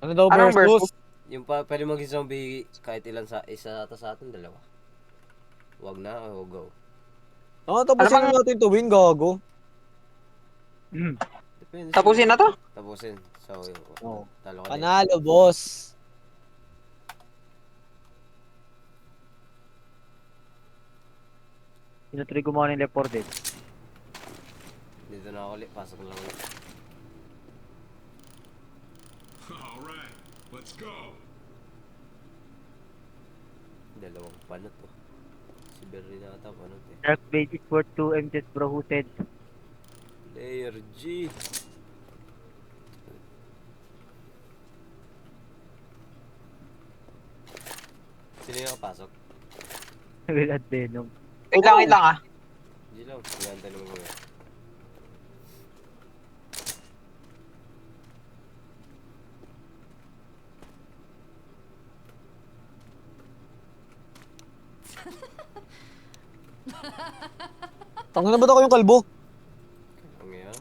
Ano daw Anong versus? versus? Yung pwede maging zombie kahit ilan sa isa ata sa atin, dalawa. Wag na o go. Ano Tapusin bang na natin to win, gago. Depende sa tapusin na to? tapusin. So, Oh. talo ka din. Panalo, boss. Tinutry ko muna yung Left 4 Dead. Dito na ako ulit. Pasok lang ulit. Alright, let's go. Dalawang panot to. Si Berry na ata panot eh. Dark Blade is worth 2 M just bro who said. Layer G. Sino yung nakapasok? Will at Venom. Wait lang ah. Hindi lang. Maganda naman ko eh. Tangina ba daw kayong kalbo? Ang yan.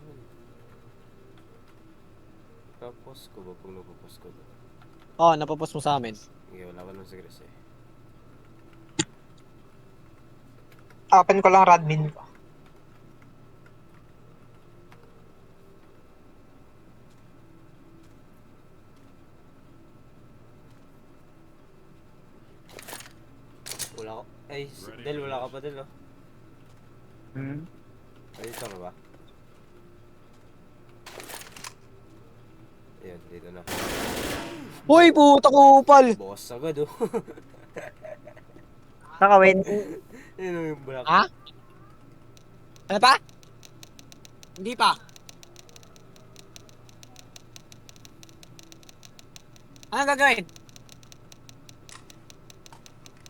Tapos ko ba kung napapos ko to? Napapos mo sa amin. Sige, wala ko ng sigres eh. Open ko lang Radmin ko. Wala ko. Ay, Del, wala ka pa Del, oh. Hmm? Dito ka ba? Ayan, dito na. Uy, puta ko upal. Boss agad, oh. Nakawin. Yun yung black. Ha? Ano pa? Hindi pa. Anong gagawin?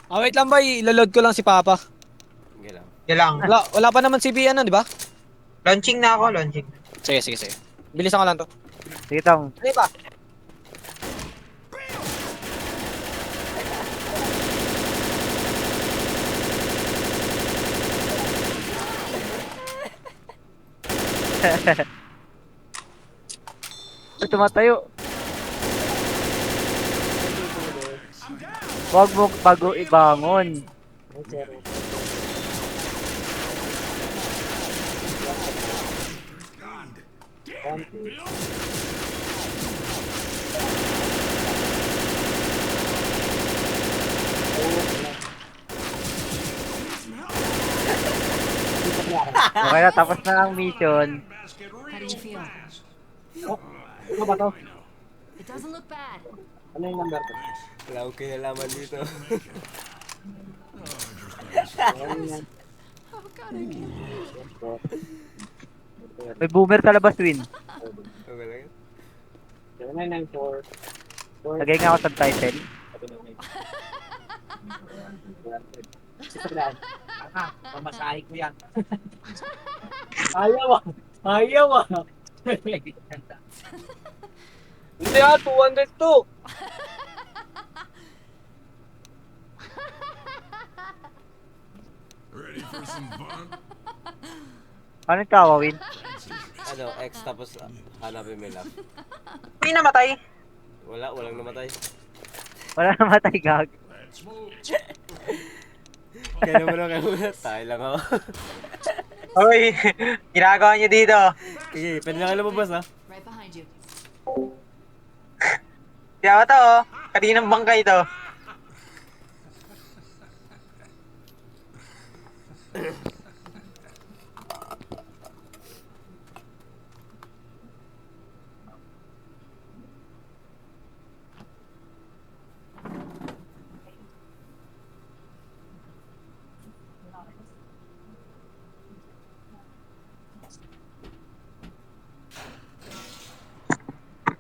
Wait lang ba, ilalod ko lang si Papa. Sige lang. Yan lang. Wala pa naman si B, ano, di ba? Launching na ako, launching. Sige. Bilisan ko lang to. Sige tong. Ano pa? Tumatayo. Huwag mo bago ibangon. Okay na, tapos na ang mission. Basket How do real you feel? fast. Ano ba to? It doesn't look bad. Ano yung number to? Wala akong kinalaman dito. Oh god, I can't. May boomer sa labas, Win. Okay lang yun. 0994. Lagay nga ako subtitle. Mamasahe ko yan. Ayaw ah. Hindi 200 to. Ready for some fun? Ano yung tawa, Win? Ano, X tapos hanapin mo lang. May namatay. Walang namatay. Wala na matay, gag. Let's move. Kaya muna. Tayo lang ako. Hoy, ginagawa niyo dito. Sige, pwede na kayo lumabas ha. Right behind you. Kaya to, oh. Kaninang bangkay to.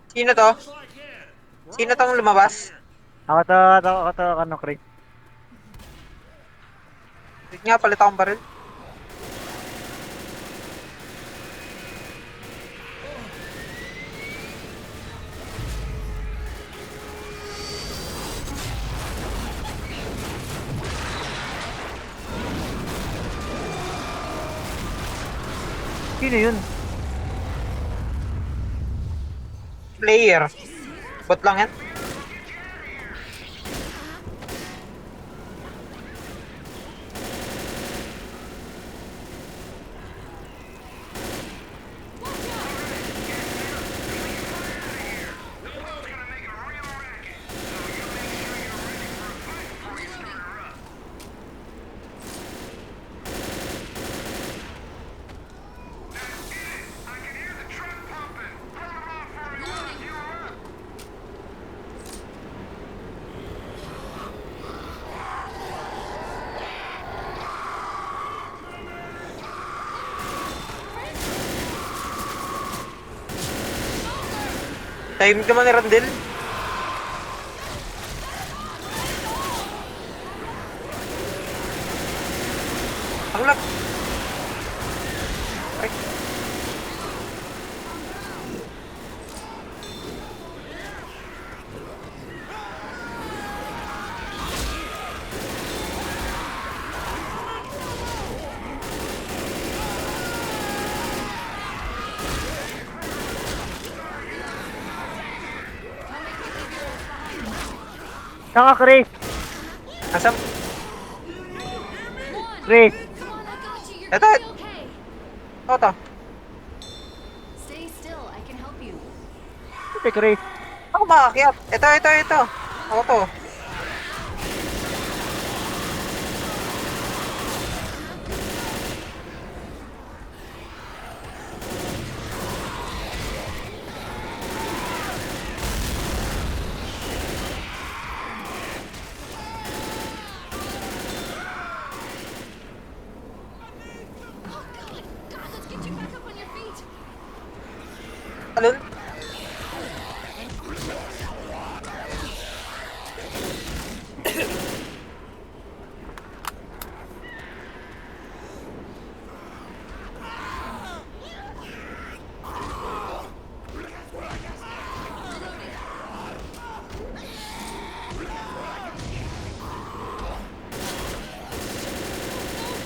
Sino to? Sino tong lumabas? Ako to, ano, Chris. Wait nga, palit akong baril. Sino yun? Player. Bot lang yan. Time ka man ni Randel. Ang lag. Ay. Saka, Chris. Nasaan? Chris. Come on, I got you. You're Ito. gonna be okay. Ano to? Stay still. I can help you. Ito, Chris. Ako makaakyat. Ito. Ako to. Oh, God. God, let's get you back up on your feet. Alin?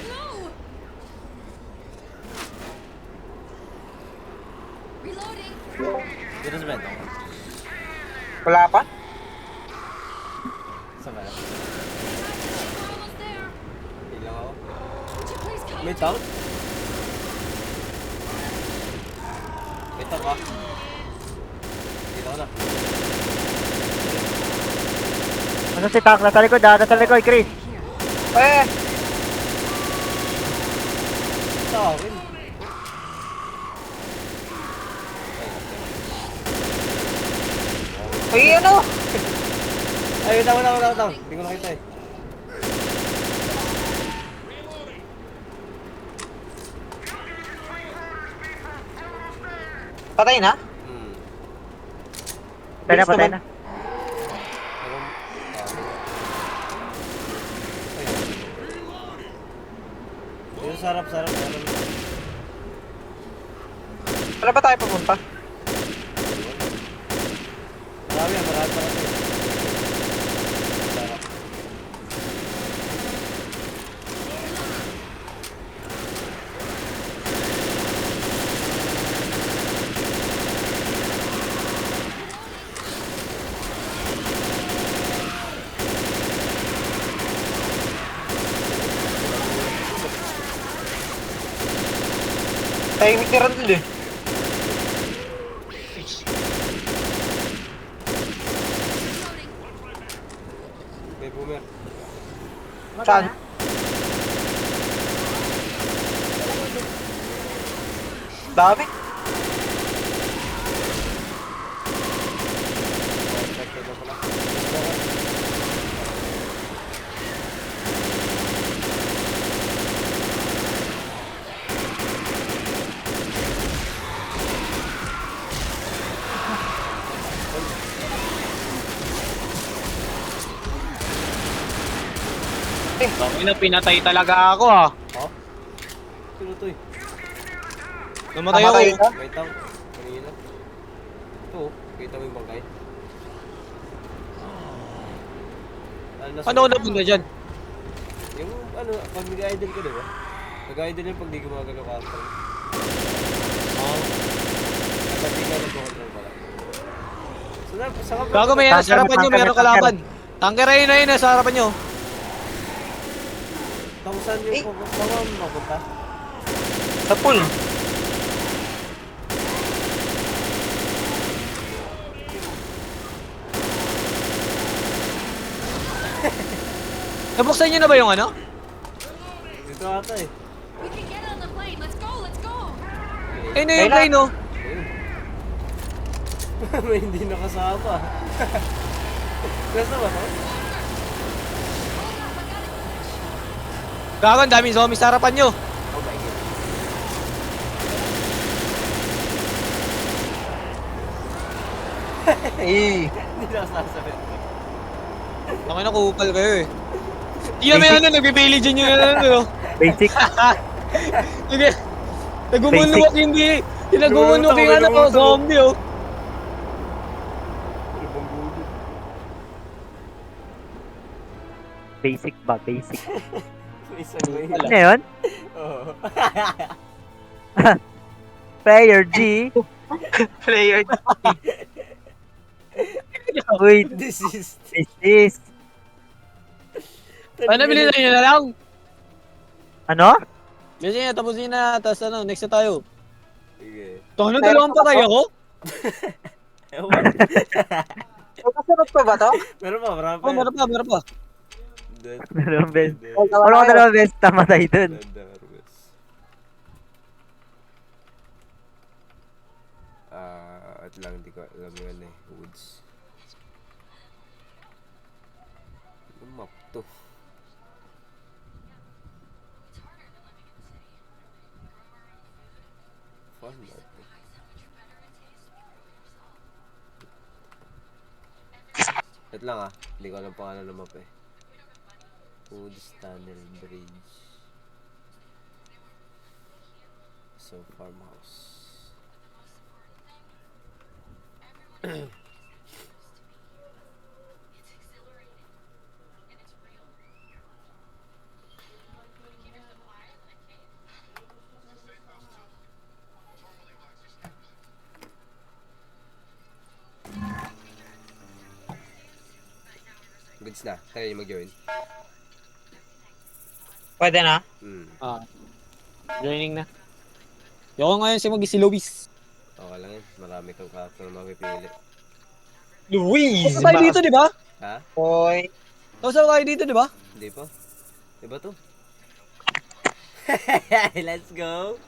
No! Reloading. Dito sa bento. Wala pa? Sa bento. We're almost there. Ilang ako. Would you please come May to- tank? May tank ka? Dito ko na. Ano si Tank? Nasa likod, nasa likod, Chris. Eh, Sa akin. uy, ano? Ay, wala. Hindi ko nakita eh. Patay na? Hmm. Patay na, Bilis patay naman. na. Yung sarap. Wala ba tayo pumunta? Marami pa kasi. Sarap. Tahimik ni Randel eh. May boomer. Saan? Dami. Expected na pala. Tangina, pinatay talaga ako ah. Oh? Sino to eh? Namatay Namatay ako. ka? May tank. Kanina. Ito oh. Kita mo yung bangkay. Ano na punta dyan? Yung ano, pag nag-idle ka diba? Nag-idle yung pag di gumagalaw ka. Kapag di ka nag-control pala. Saan ka ba? Gago, may yan sa harapan nyo, Tanker, meron tanker. kalaban. Tanker ayun na yun, nasa harapan nyo. Kung saan yung mapunta? Sa pool. Nabuksan nyo na ba yung ano? Dito ata eh. We can get on the plane. Let's go. Let's go. Ayun na yung plane, no? May hindi nakasama. Nasa ba to? Gago, ang daming zombies sa harapan nyo. Oh my god. Eh. Hindi nasasabi. Nakin na kupal kayo eh. Hindi naman ano, nagbe-village yun yung ano. Basic. Sige. Nagumulwak hindi. Nagumulwak yung ano, zombie oh. Basic ba? Basic. May isang way. Ano yun? Oo. Player G. Player. Wait, This is... this is... Ano, bilisan nyo na lang. Ano? Bilisan nyo, tapusin na. Tapos ano, next na tayo. Sige. Tono, dalawang patay ako? Ewan. Kasunod pa ba to? Meron pa, marami pa. Oh, meron pa, meron pa. Dalawang beses. Oh, Wala ko dalawang beses tamatay dun. At lang, hindi ko alam yun eh. Woods. Ano map to? Fun ba ito? Wait lang ah. Hindi ko alam pangalan ng map eh. Woods Tunnel Bridge. So, farmhouse. Goods na. Kaya niyo mag-join. Pwede na? Ah. Joining na. Yung ngayon si Luis. Okay lang yun. Marami kang character na mapipili. Luis! Tapos tayo dito, di ba? Ha? Hoy. Tapos tayo dito, di ba? Hindi pa. Iba to. Let's go.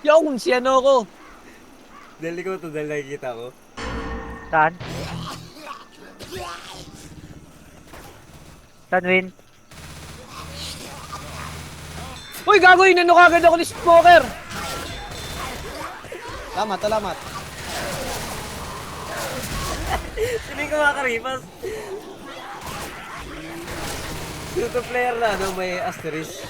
Yung, si ano ko. Dali ko to, dahil nakikita ko. Saan? Saan, Win? Uy, gago, inano kagad ako ni Smoker. Salamat. Hindi ko makakaripas. Tuto player na, no? May asterisk.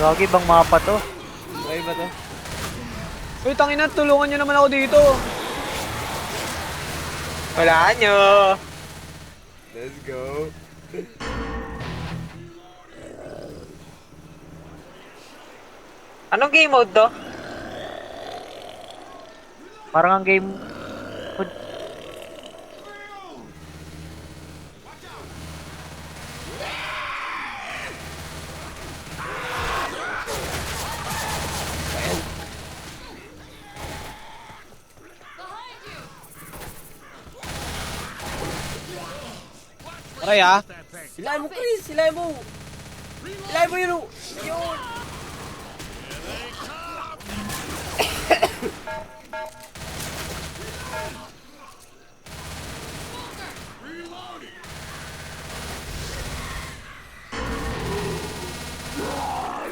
Gagi bang mapa to? Okay ba to? Uy, tangina, tulungan nyo naman ako dito. Wala nyo. Let's go. Anong game mode to? Parang ang game... Aray ah. Silahin mo, Chris! Silahin mo! Silahin mo yun! Yun!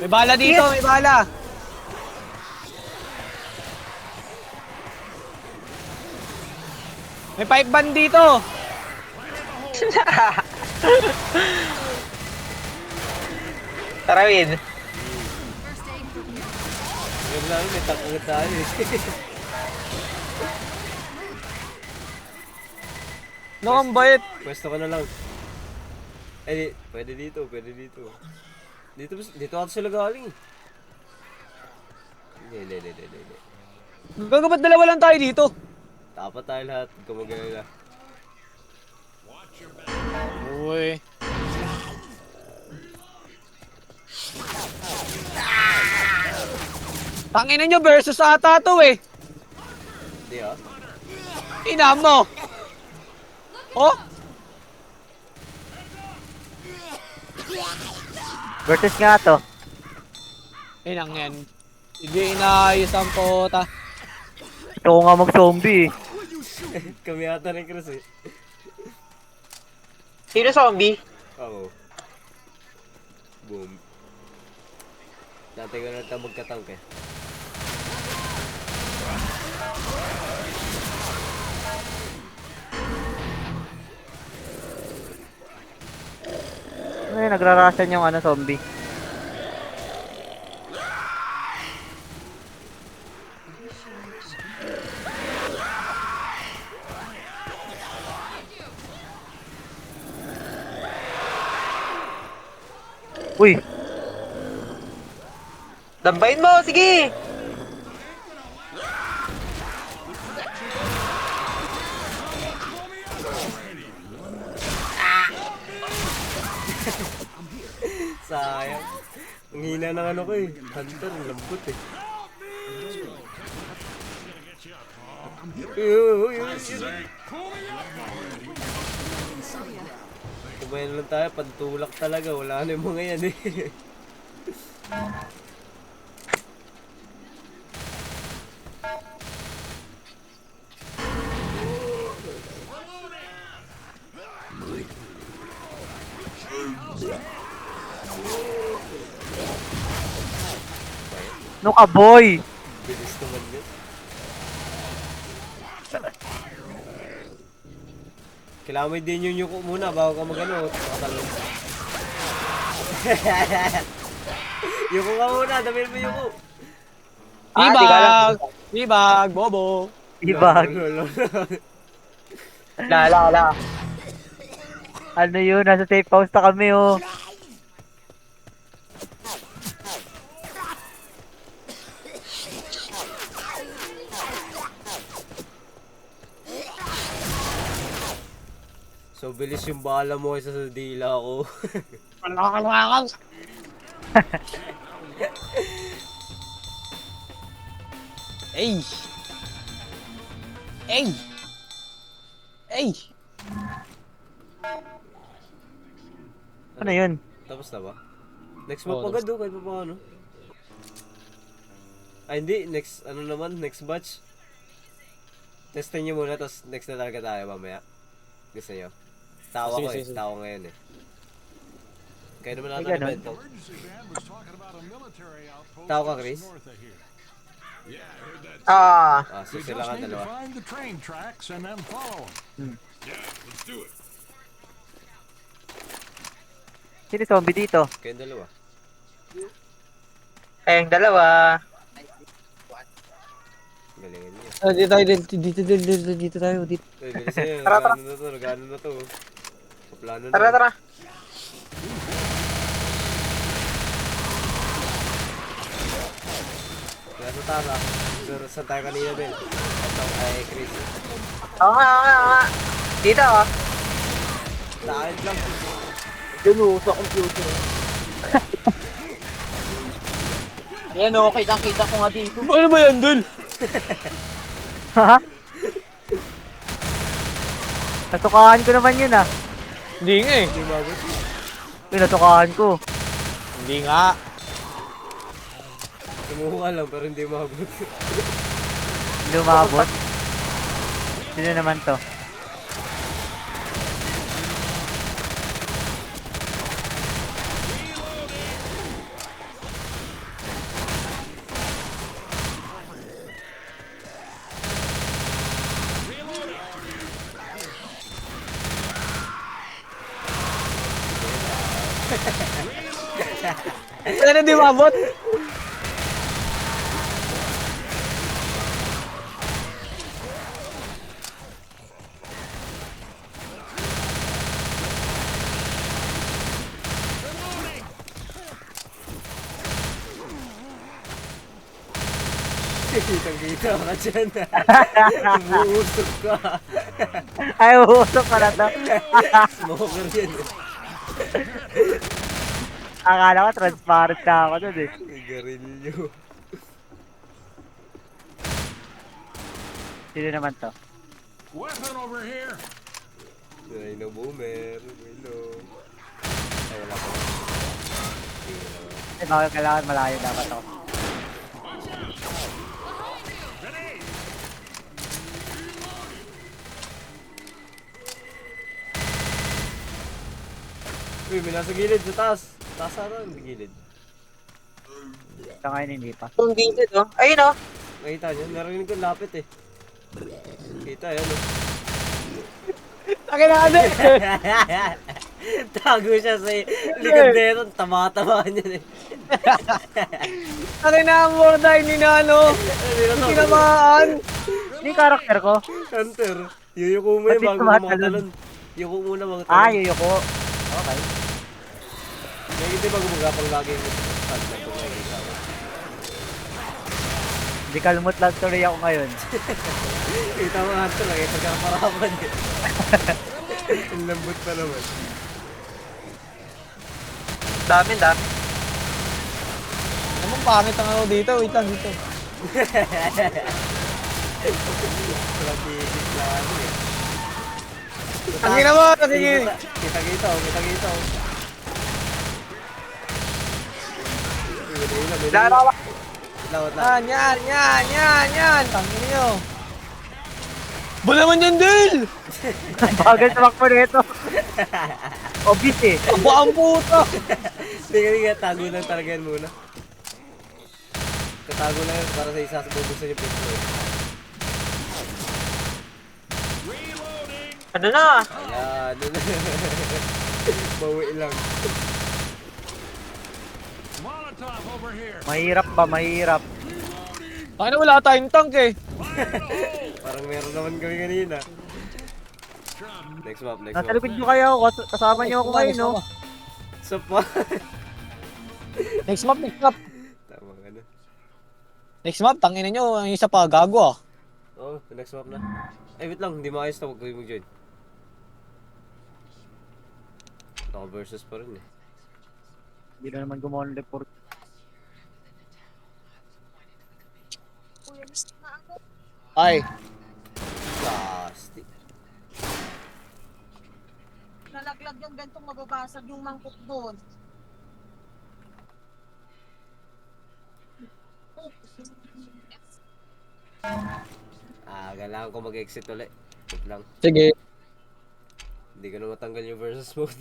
May bala dito, may bala. May pipe ban dito. Tara, Win. First aid for me. Ngayon lang, may takot tayo eh. Nakambait. Pwesto ko na lang. Eh, pwede dito, pwede dito. Dito ako sila galing. Hindi. Gago, ba't dalawa lang tayo dito? Dapat tayo lahat. Gumagala. Uy. Tangina nyo versus ata to eh. Hindi ah. Ina mo. Oh? Versus nga to. Inang yan. Hindi inaayos ang pota. Ito ko nga mag-zombie eh. Kami ata ng Chris eh. Sino zombie? Oo. Boom. Dati ko na ito magkatangk eh. Ay, nagrarasyan yung zombie. Uy, Dambayin mo, sige! Sayang. Ang hina ng ano ko eh. Hunter, ang lambot eh. Uy. Kumain lang tayo, pantulak talaga. Wala na yung mga yan eh. no ka boy. Bilis naman yun. Kailangan mo din yung yuko muna bago ka magano. Tatalon. Yuko ka muna, damihan mo yuko. Ibag! Ibag! Bobo! Ibag. Lala. Ano yun? Nasa safe house na kami oh. So bilis yung bala mo kaysa sa dila ko. Ey! Ey! Ey! Ano yun? Tapos na ba? Next map agad do, kahit pa paano. Ay hindi, next ano naman, next batch. Testin nyo muna, tapos next na talaga tayo mamaya. Gusto nyo? Tawa ko eh, tawa ngayon eh. Kaya naman natin ganun. evento. Emergency van was talking about a military outpost Tao ka, just Chris? north of here. Yeah, I heard that. Ah, so We sila just ka need to dalawa. find the train tracks and then follow them. Yeah, let's do it. Sino zombie dito? Kayong dalawa. Kayong dalawa. Galingan niyo. Dito tayo, dito tayo, dito. Uy, bilis nyo, Tara, nagano na to. Paplano na. Tara. Kaya sa Tara, saan tayo kanina din? Ito ay Chris. Oo nga. Dito oh. Lakad lang. Sa computer. Yan oh, kita ko nga dito. Ano ba yan dun? Ha? Natukahan ko naman yun ah. Hindi nga eh. Uy, natukahan ko. Hindi nga. Kumuha lang pero hindi mabot. Lumabot. Sino naman to? Ano di mabot? Kitang-kita ka dyan. Umuusok ka. Ay, usok pala to. Smoker yan eh. Akala ko transparent na ako dun eh. Garilyo. Sino naman to? Weapon over here. Ay na boomer. Hello. Ay, wala pa. Sige naman. Eh, bakit kailangan malayo dapat ako? Uy, may nasa gilid sa taas. Taas ata ang gilid. Sa ngayon hindi pa. Itong gilid, oh. Ayun, oh. Nakita niyo? Narinig ko lapit eh. Kita yan oh. Akin na ano eh. Tago siya sa likod nito. Tama-tama niya eh. Akin na ang morda, hindi na ano. Hindi namaan. Hindi yung karakter ko. Hunter. Yuyuko mo yun Ba't di bago tumatalon? makatalon. Yuko muna mga Ah, yuyuko. Okay. Kaya hindi bago magapang lagi yung Hunter kung nakikita ko. Hindi kalmot lang tuloy ako ngayon. Kita mo Hunter lang eh. Pagkakaparapan eh. Ang lambot pa naman. Dami. Naman pangit ang ako dito. Wait lang dito. Walang titik na ano eh. Ang gina mo. Sige. Kita-kita oh. Kita-kita oh. Lalawa. Lawat lang. Yan. Tangin niyo. Ba naman yan, Del? Bagal tumakbo nito. Obvious eh. Aba ang puta. Hindi ka tago lang talaga yan muna. Katago lang yan para sa isa sa bubuksan yung pistol eh. Ano na? Ayan, ano na. Bawi lang. Molotov over here. Mahirap ba? Mahirap. Bakit na wala tayong tank eh? Parang meron naman kami kanina. Next map. Nasa likod nyo kayo. Kasama nyo ako ngayon, no? So pa. Next map. Tama ka na. Next map, tangin nyo. Ang isa pa, gago ah. Oh, next map na. Ay, wait lang. Hindi maayos na. Huwag kayo mag-join. Naka versus pa rin eh. Hindi na naman gumawa ng report. Ay. Plastic. Nalaglag yung gantong mababasag yung mangkok doon. Kailangan ko mag-exit ulit. Wait lang. Sige. Hindi ko na matanggal yung versus mode.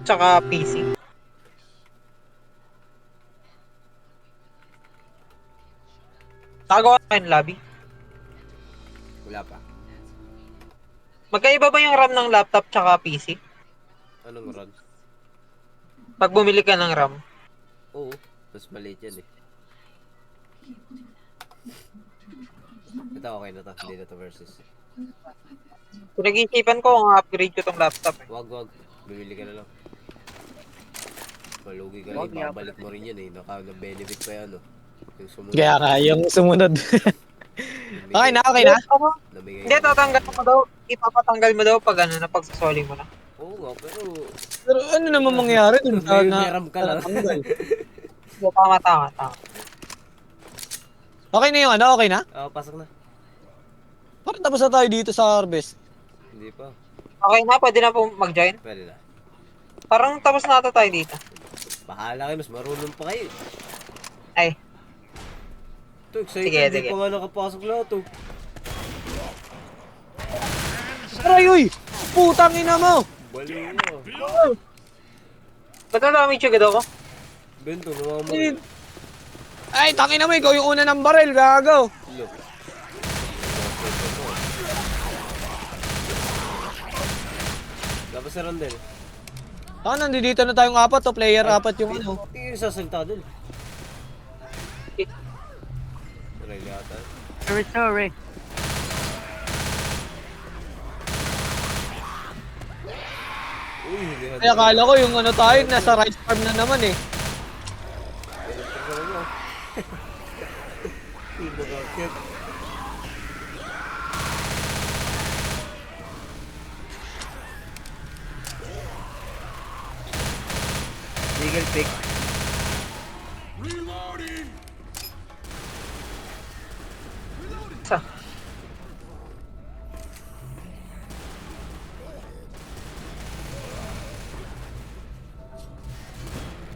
Tsaka PC. Nakagawa na yung lobby. Wala pa. Magkaiba ba yung RAM ng laptop tsaka PC? Anong run? Pag bumili ka ng RAM. Oo. Mas maliit yan eh. Ito okay na to. Hindi na to versus. Pinag-iisipan ko kung upgrade ko tong laptop. Wag. Bibili ka na lang. Malugi ka Wag, lang. Babalik mo rin yan eh. Naka-benefit pa yan oh. Yung sumunod. Kaya nga, yung sumunod. Okay na. Namigay Hindi, tatanggal mo daw. Ipapatanggal mo daw pag ano na pagsasoli mo na. Oo nga, pero... Pero ano naman mangyayari dun sa May RAM ka lang. Tama. Okay na yung ano, okay na? Pasok na. Parang tapos na tayo dito sa Harvest. Hindi pa. Okay na, pwede na po mag-join. Pwede na. Parang tapos na ata tayo dito. Bahala kayo, mas marunong pa kayo. Ay, Ito, excited. Sige. Hindi pa nga nakapasok lahat oh. Aray, uy! Putang ina mo! Baliw na. ba't na-damage agad ako? Bento, namamay. Ay, tangina mo, ikaw yung una ng baril, gago! Look. Labas na Rondel. Nandito na tayong apat, player apat yung ano. Tingin yung sasalta dun? Ray yata. Sorry. Uy, hindi na. Ay, akala ko yung ano tayo, nasa rice farm na naman eh. Hindi na bakit. Eagle pick. Reloading. Isa.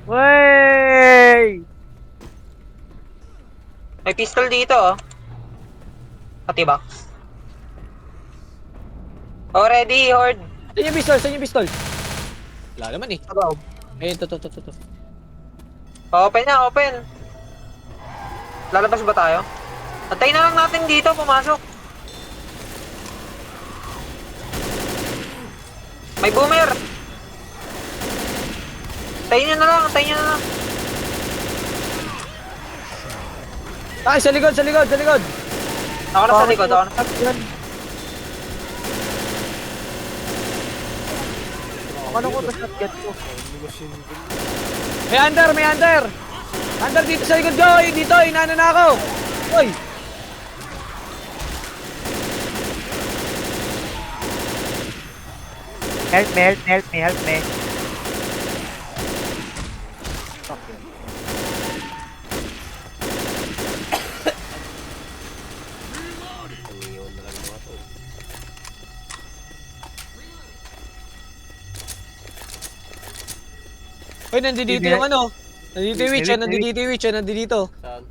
Wey! May pistol dito, oh. Pati box. Oh, ready, Horde. Saan yung pistol? Saan yung pistol? Wala naman eh. Abaw. Ayun, to. Open na, open. Lalabas ba tayo? Antayin na lang natin dito, pumasok. May boomer. Antayin nyo na lang. Ay, sa likod. Ako na sa likod, ako na. Ano ko sa shotgun ko? May under! Under dito sa likod ko! Dito, inano na ako! Uy! Help me. Iniwan na lang mga to. Uy, nandito yung ano. Nandito yung witch, nandito. Saan?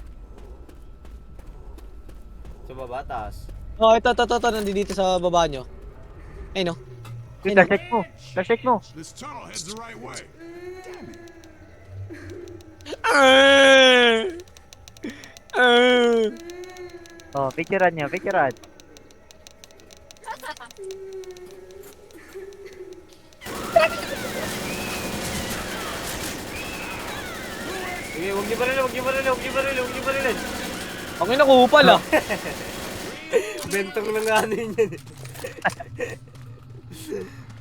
Sa baba, taas. Oh, ito, nandito sa baba nyo. Ayun no. Flashlight mo. This tunnel heads the right way. Oh, picturean niyo. Sige, huwag niyo barilin. Okay na, kupal ah. Bentong lang nga ano yun yan.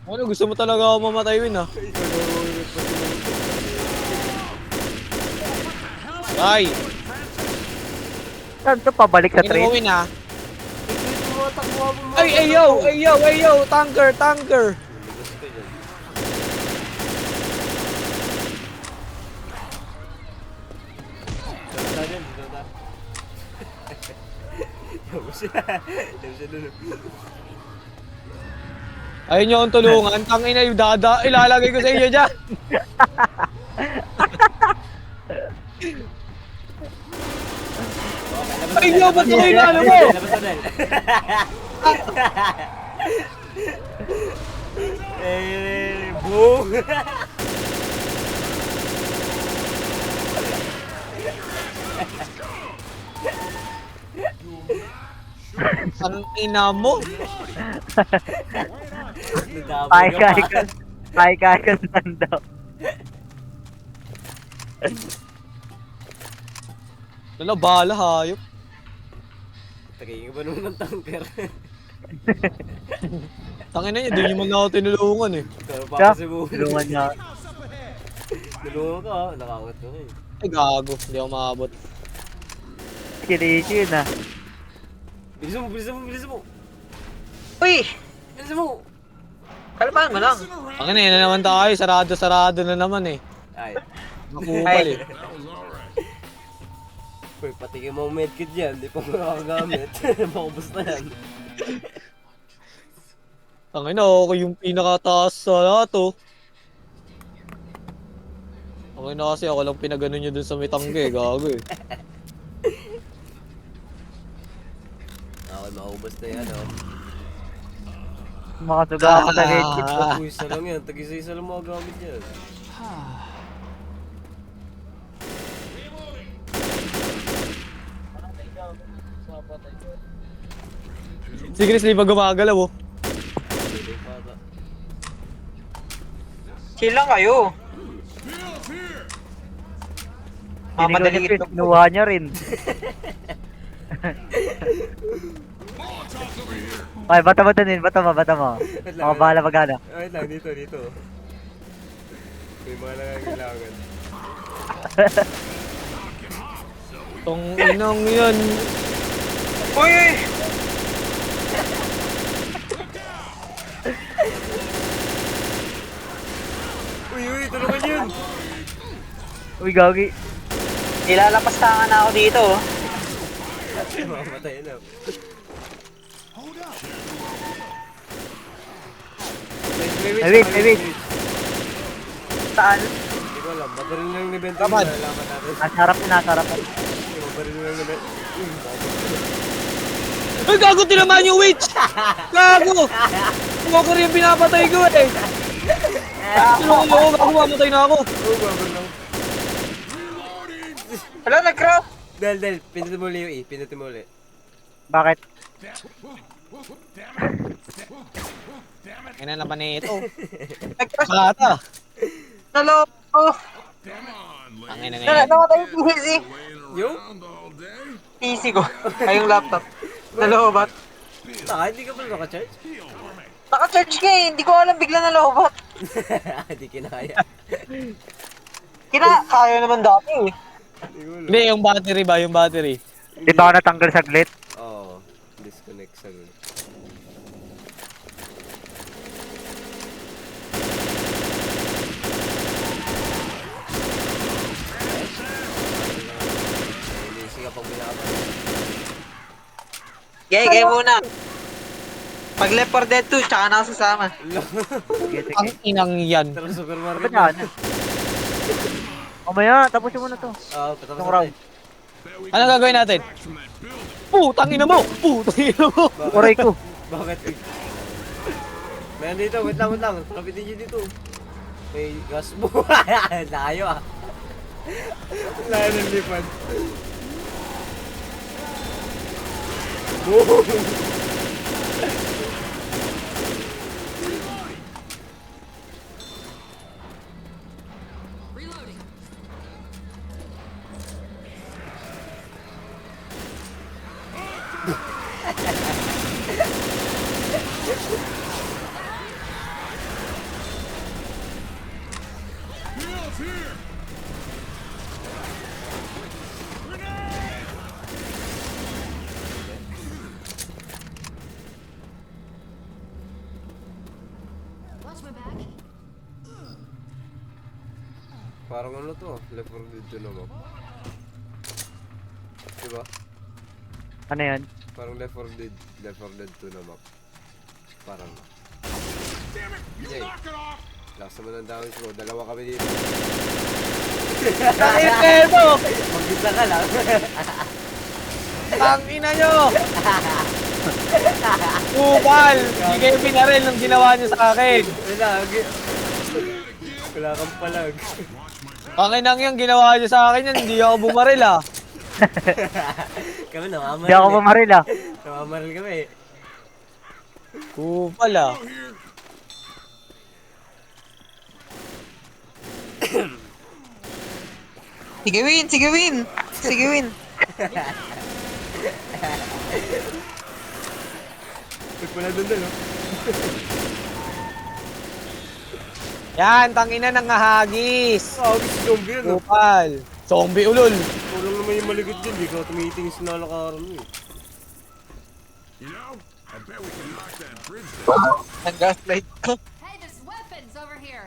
Ano, gusto mo talaga ako mamatay, Win ah. Ay! Saan to pabalik sa Tingnan mo, train? Win ah. Ay, yo! Tanker! Ayun nyo akong tulungan, tangin na yung ilalagay ko sa inyo dyan. Ay, yo, ba't ako inano mo? Boom! Ang ina mo. Ay, kaya daw. Lala, bahala hayop. Tagay ka ba naman ng tanker? Tangin na niya, di nyo man ako tinulungan eh. Pero pakasibuhin. Tulungan niya. Tulungan ka ha, nakakot ko eh. Ay, gago, hindi ako maabot. Kinichi yun ah. Bilisan mo! Uy! Bilisan mo! Kalmahan mo lang. Tangin na, yun na naman tayo, sarado na naman eh. Ay. Nakupal eh. Uy, patikin mo ang medkit dyan, di pa makakagamit. Makubos na yan. Tangin na, ako yung pinakataas sa lahat oh. Okay na kasi ako lang pinagano nyo dun sa may tangge, gago eh. Okay, makubos na yan oh. Makasuga ako sa legit. Uy, isa lang yan, tag-isa lang makagamit yan. Si Grizzly ba gumagalaw oh? Pwede pata. Chill lang kayo. Mamadali Sinigaw niya, ito. kinuha niya rin. Ay, bata mo din, bata mo. Wait lang, Ako bahala magana. Wait lang, dito. May mga nangangailangan. Tong inong yun. Uy! Uy, tulungan yun! Uy, gagi. Nilalapas tangan na ako dito. Oh. Mamatay na. May wait. Saan? Hindi ko alam, mabaril lang ni Bento Kaman. yung nalaman natin. Nasa harap na. Mabaril lang ni Bento. Ay, gago, tinamaan yung witch! Gago! Walker yung pinapatay ko eh! Tulungan mo ako, mamatay na ako! Oo, babar lang. Wala, nag-crop! Del, pinutin mo ulit yung E, pinutin mo ulit. Bakit? Kaya na naman eh ito. Nag-crash Bata! na loob ko. Tangin na ngayon. Namatay yung PC. Yung? PC ko. Ay, yung laptop. Nalobat. Taka, hindi ka pa naka-charge? Naka-charge ka eh. Hindi ko alam, bigla nalobat. Hindi kinaya. Kaya naman dati eh. Hindi ko alam. Hindi, yung battery ba? Yung battery. Di ba ako natanggal saglit? Oo, disconnect sa gulo. Hindi ka pang binabalik. Gaya muna. Pag Left 4 Dead 2, tsaka na ako sasama. Sige. Ang inang yan. Tara sa Dapat supermarket. na. Mamaya, tapusin mo na to. Oo, patapos Itong round. natin. Ano gagawin natin? Putang ina mo! Putang ina mo! Oray ko. Bakit? Meron dito, wait lang. Kapitin nyo dito. May gas mo. Layo ah. Layo ng lipad. Boom! Reloading. Watch my back. Parang ano to, Left 4 Dead 2 naman. Diba? Ano yan? Parang Left 4 Dead 2 naman. Parang. Jay, lakas naman ang damage ko. Dalawa kami dito. Tangin na ito! Mag-isa ka lang. Tangina nyo! Kupal! Hindi kayo pinaril nung ginawa nyo sa akin. Wala kang palag. Tangin yan, ginawa nyo sa akin yan. Hindi ako bumaril ah. Kami namamaril. Hindi ako bumaril ah. Namamaril kami. Kupal ah. Sige win. Wala dun oh. Yan, tangina ng ngahagis. Agis zombie yun oh. Kupal. Zombie ulol. Kulang naman yung maligod dyan. Di ka tumitingin sa nalakaran mo eh. Nag-gaslight ko. Hey, there's weapons over here.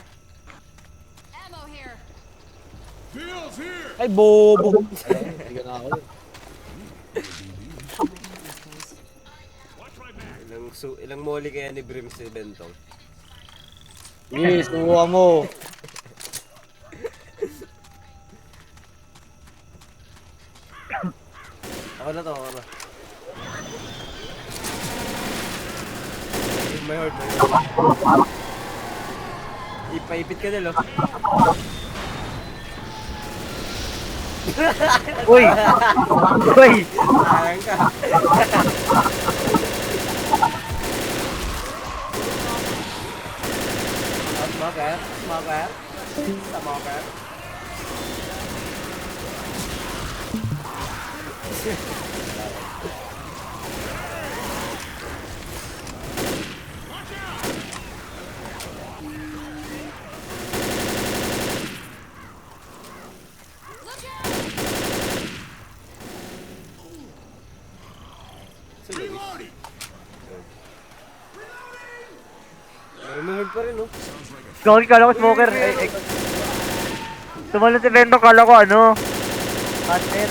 Ammo here. Ay, bobo. Ay, na ako. Ilang moli kaya ni Brim si Bentong? Yes, suwa mo. Ako na. May horde. Ipaipit ka nila. Uy! Sayang ka. Smoker. Sa Luis. Meron pa rin, no? Gawin kala ko smoker. Tumalon si Bento, kala ko ano. Hunter.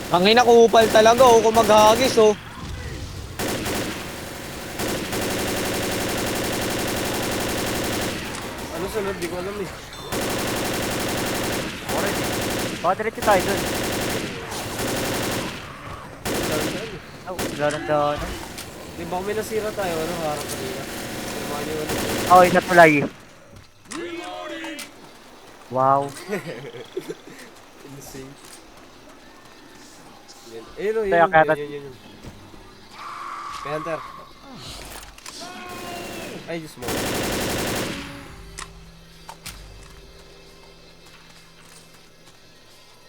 Ang ina kupal talaga oh, kung maghagis oh. Ano sunod? Di ko alam eh. Baka diretso tayo dun. Oh, dahan. Di ba may nasira tayo? Ano? Harap kanina. Sinamaan niyo ano? Oh, isa tulay. Wow. Insane. Yan. Ayun o, Kaya katat- yun. Kay Hunter. Ay, Diyos mo.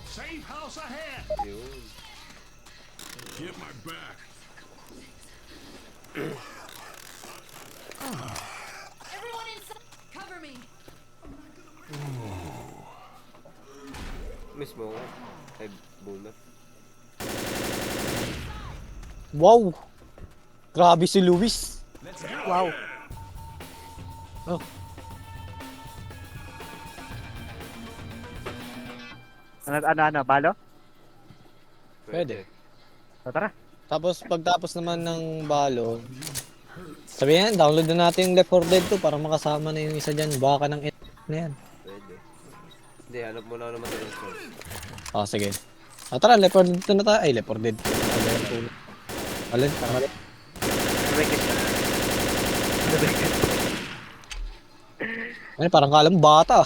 Safe house ahead. Yun. Get my back. Everyone inside! Cover me! Miss mo ako. Ay, bullet. Wow. Grabe si Luis. Wow. Oh. Ano, balo? Pwede. So, tara. Tapos pagtapos naman ng balo, sabihin download na natin yung Left 4 Dead 2 para makasama na yung isa dyan. Baka ng na yan. Pwede. Hindi, hanap mo na naman tayo ng source. Oh, sige. Tara, Left 4 Dead 2 na tayo. Ay, Left 4 Dead 2. Alin? Alin? Ay, parang kala mo bata.